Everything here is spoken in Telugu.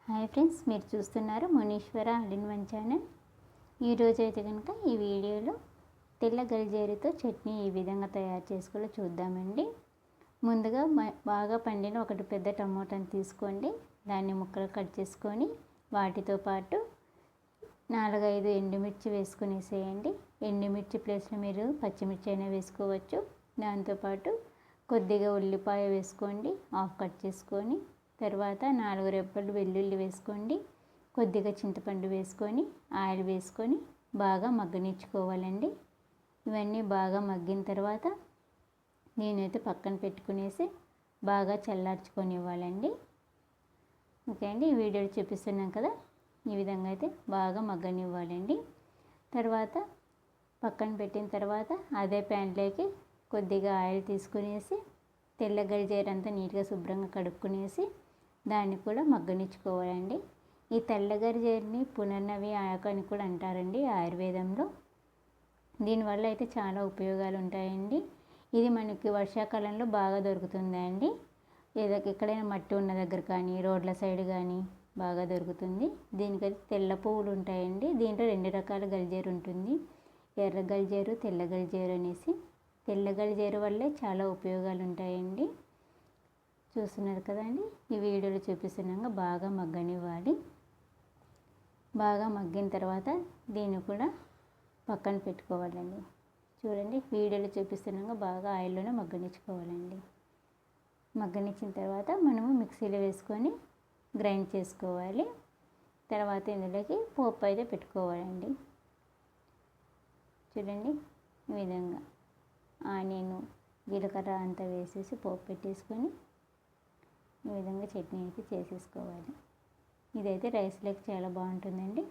హాయ్ ఫ్రెండ్స్, మీరు చూస్తున్నారు Muneeswara all in one channel. ఈరోజు అయితే కనుక ఈ వీడియోలో తెల్ల గల్జేరుతో చట్నీ ఏ విధంగా తయారు చేసుకోవాలో చూద్దామండి. ముందుగా బాగా పండిన ఒకటి పెద్ద టమోటాని తీసుకోండి. దాన్ని ముక్కలు కట్ చేసుకొని వాటితో పాటు 4-5 ఎండుమిర్చి వేసుకునేసేయండి. ఎండుమిర్చి ప్లేస్లో మీరు పచ్చిమిర్చి అయినా వేసుకోవచ్చు. దాంతోపాటు కొద్దిగా ఉల్లిపాయ వేసుకోండి, హాఫ్ కట్ చేసుకొని. తర్వాత 4 రెబ్బలు వెల్లుల్లి వేసుకోండి. కొద్దిగా చింతపండు వేసుకొని ఆయిల్ వేసుకొని బాగా మగ్గనిచ్చుకోవాలండి. ఇవన్నీ బాగా మగ్గిన తర్వాత నేనైతే పక్కన పెట్టుకునేసి బాగా చల్లార్చుకొని ఇవ్వాలండి. ఓకే అండి, ఈ వీడియోలో చూపిస్తున్నాం కదా, ఈ విధంగా అయితే బాగా మగ్గనివ్వాలండి. తర్వాత పక్కన పెట్టిన తర్వాత అదే ప్యాన్లోకి కొద్దిగా ఆయిల్ తీసుకునేసి తెల్ల గల్జేరంతా నీట్గా శుభ్రంగా కడుక్కునేసి దాన్ని కూడా మగ్గనిచ్చుకోవాలండి. ఈ తెల్ల గల్జేరుని పునర్నవి ఆకు అని కూడా అంటారండి ఆయుర్వేదంలో. దీనివల్ల అయితే చాలా ఉపయోగాలు ఉంటాయండి. ఇది మనకి వర్షాకాలంలో బాగా దొరుకుతుందండి. ఎక్కడైనా మట్టి ఉన్న దగ్గర కానీ రోడ్ల సైడ్ కానీ బాగా దొరుకుతుంది. దీనికైతే తెల్ల పువ్వులు ఉంటాయండి. దీంట్లో 2 రకాల గల్జేరు ఉంటుంది, ఎర్ర గల్జేరు, తెల్ల గల్జేరు అనేసి. తెల్ల గల్జేరు వల్లే చాలా ఉపయోగాలు ఉంటాయండి. చూస్తున్నారు కదండి, ఈ వీడియోలో చూపిస్తున్నాగా బాగా మగ్గనివ్వాలి. బాగా మగ్గిన తర్వాత దీన్ని కూడా పక్కన పెట్టుకోవాలండి. చూడండి, వీడియోలో చూపిస్తున్నాగా బాగా ఆయిల్లోనే మగ్గనిచ్చుకోవాలండి. మగ్గనిచ్చిన తర్వాత మనము మిక్సీలో వేసుకొని గ్రైండ్ చేసుకోవాలి. తర్వాత ఇందులోకి పోపు అయితే పెట్టుకోవాలండి. చూడండి, ఈ విధంగా ఆనియన్, జీలకర్ర అంతా వేసేసి పోపు పెట్టేసుకొని ఈ విధంగా చట్నీ అయితే చేసేసుకోవాలి. ఇదైతే రైస్లోకి చాలా బాగుంటుందండి.